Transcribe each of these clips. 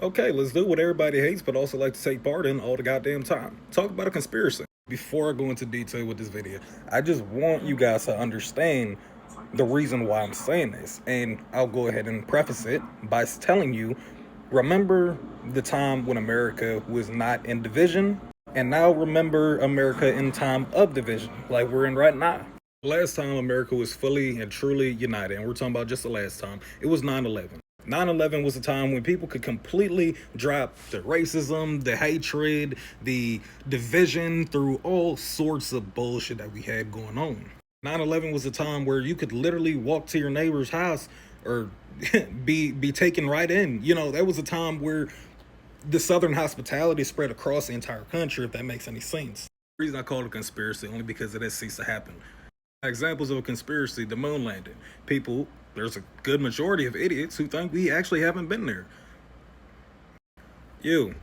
Okay, let's do what everybody hates but also like to take part in all the goddamn time. Talk about a conspiracy. Before I go into detail with this video, I just want you guys to understand the reason why I'm saying this. And I'll go ahead and preface it by telling you, remember the time when America was not in division? And now remember America in time of division, like we're in right now. Last time America was fully and truly united, and we're talking about just the last time, it was 9/11. 9/11 was a time when people could completely drop the racism, the hatred, the division through all sorts of bullshit that we had going on. 9/11 was a time where you could literally walk to your neighbor's house or be taken right in. You know, that was a time where the Southern hospitality spread across the entire country, if that makes any sense. The reason I call it a conspiracy only because it has ceased to happen. Examples of a conspiracy: the moon landing. People, there's a good majority of idiots who think we actually haven't been there. You.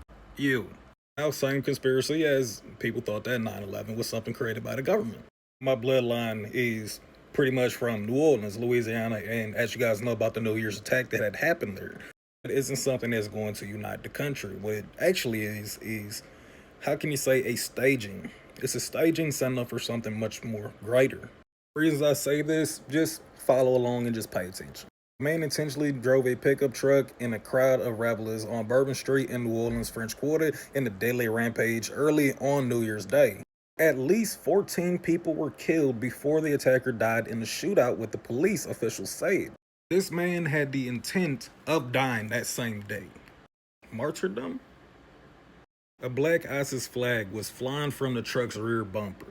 Now, same conspiracy as people thought that 9/11 was something created by the government. My bloodline is pretty much from New Orleans, Louisiana, and as you guys know about the New Year's attack that had happened there, it isn't something that's going to unite the country. What it actually is how can you say a staging? It's a staging setting up for something much more greater. Reasons I say this, just follow along and just pay attention. The man intentionally drove a pickup truck in a crowd of revelers on Bourbon Street in New Orleans, French Quarter, in a deadly rampage early on New Year's Day. At least 14 people were killed before the attacker died in the shootout with the police, officials said. This man had the intent of dying that same day. Martyrdom? A black ISIS flag was flying from the truck's rear bumper.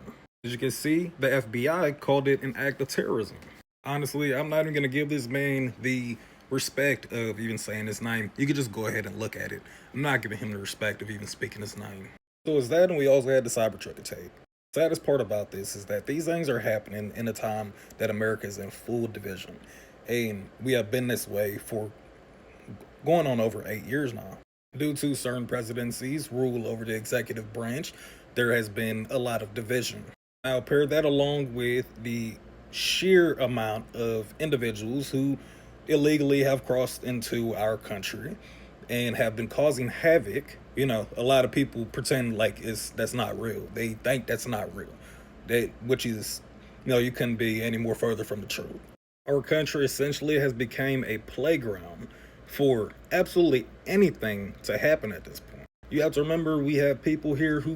As you can see, the FBI called it an act of terrorism. Honestly, I'm not even going to give this man the respect of even saying his name. You could just go ahead and look at it. I'm not giving him the respect of even speaking his name. So it's that, and we also had the Cybertruck attack. The saddest part about this is that these things are happening in a time that America is in full division. And we have been this way for going on over 8 years now. Due to certain presidencies' rule over the executive branch, there has been a lot of division. Now, pair that along with the sheer amount of individuals who illegally have crossed into our country and have been causing havoc. You know, a lot of people pretend like that's not real. They think that's not real. Which is, you couldn't be any more further from the truth. Our country essentially has become a playground for absolutely anything to happen at this point. You have to remember, we have people here who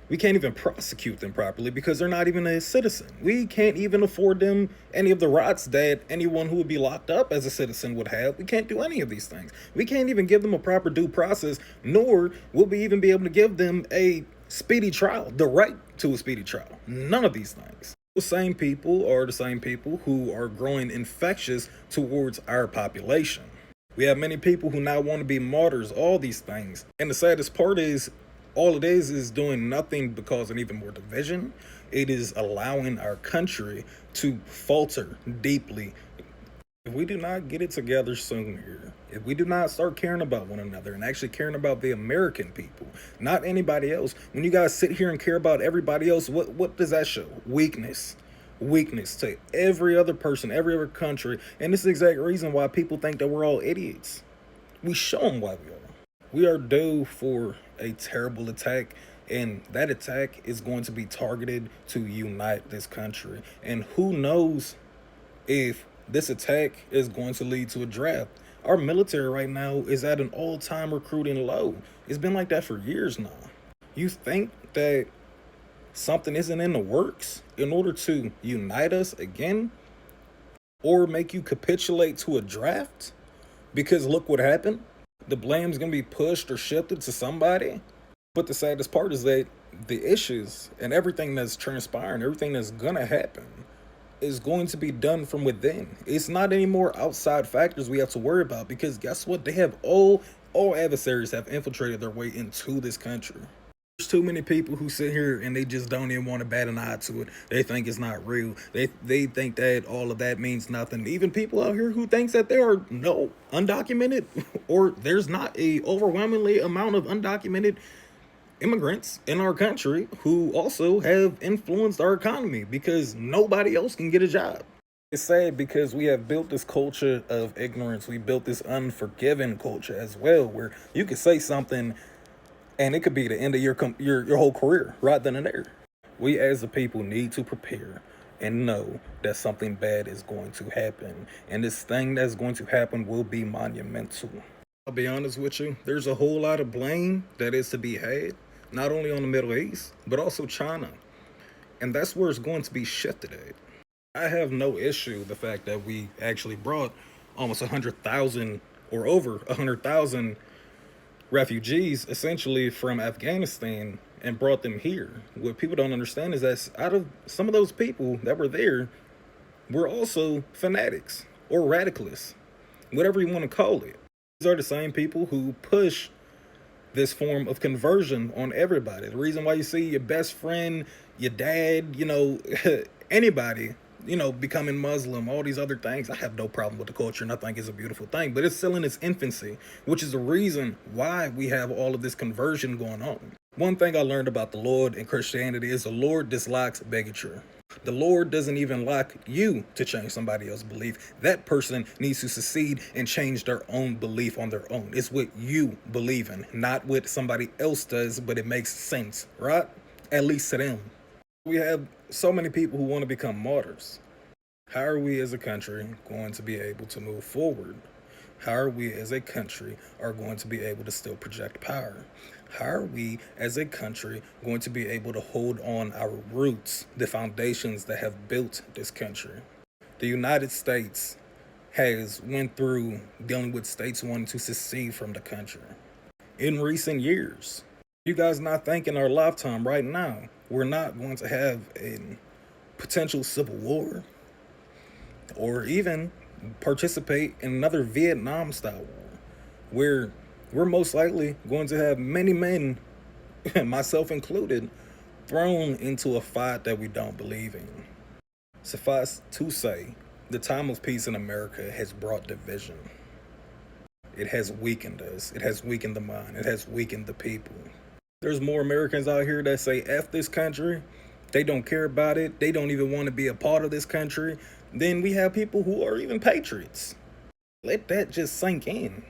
we can't even prosecute them properly because they're not even a citizen. We can't even afford them any of the rights that anyone who would be locked up as a citizen would have. We can't do any of these things. We can't even give them a proper due process, nor will we even be able to give them a speedy trial, the right to a speedy trial. None of these things. The same people are the same people who are growing infectious towards our population. We have many people who now want to be martyrs, all these things. And the saddest part is, all it is doing nothing but causing even more division. It is allowing our country to falter deeply. If we do not get it together soon here, if we do not start caring about one another and actually caring about the American people, not anybody else. When you guys sit here and care about everybody else, what does that show? Weakness to every other person, every other country. And this is the exact reason why people think that we're all idiots. We show them why we are. We are due for a terrible attack, and that attack is going to be targeted to unite this country. And who knows if this attack is going to lead to a draft. Our military right now is at an all-time recruiting low. It's been like that for years now. You think that something isn't in the works in order to unite us again, or make you capitulate to a draft? Because look what happened. The blame's going to be pushed or shifted to somebody. But the saddest part is that the issues and everything that's transpiring, everything that's going to happen, is going to be done from within. It's not any more outside factors we have to worry about, because guess what? They have all adversaries have infiltrated their way into this country. There's too many people who sit here and they just don't even want to bat an eye to it. They think it's not real. They think that all of that means nothing. Even people out here who thinks that there are no undocumented or there's not a overwhelmingly amount of undocumented immigrants in our country who also have influenced our economy because nobody else can get a job. It's sad because we have built this culture of ignorance. We built this unforgiving culture as well, where you could say something and it could be the end of your whole career right then and there. We as a people need to prepare and know that something bad is going to happen, and this thing that's going to happen will be monumental. I'll be honest with you, there's a whole lot of blame that is to be had, not only on the Middle East, but also China. And that's where it's going to be shifted at. I have no issue the fact that we actually brought almost 100,000 or over 100,000 refugees essentially from Afghanistan and brought them here. What people don't understand is that out of some of those people that were there were also fanatics or radicalists, whatever you want to call it. These are the same people who push this form of conversion on everybody. The reason why you see your best friend, your dad, anybody, becoming Muslim, all these other things. I have no problem with the culture and I think it's a beautiful thing, but it's still in its infancy, which is the reason why we have all of this conversion going on. One thing I learned about the Lord and Christianity is the Lord dislikes bigotry. The Lord doesn't even like you to change somebody else's belief. That person needs to succeed and change their own belief on their own. It's what you believe in, not what somebody else does, but it makes sense, right? At least to them. We have so many people who want to become martyrs. How are we as a country going to be able to move forward? How are we as a country are going to be able to still project power? How are we as a country going to be able to hold on our roots, the foundations that have built this country? The United States has went through dealing with states wanting to secede from the country in recent years. You guys not think in our lifetime right now, we're not going to have a potential civil war or even participate in another Vietnam style war where we're most likely going to have many men, myself included, thrown into a fight that we don't believe in. Suffice to say, the time of peace in America has brought division. It has weakened us. It has weakened the mind. It has weakened the people. There's more Americans out here that say F this country. They don't care about it. They don't even want to be a part of this country. Then we have people who are even patriots. Let that just sink in.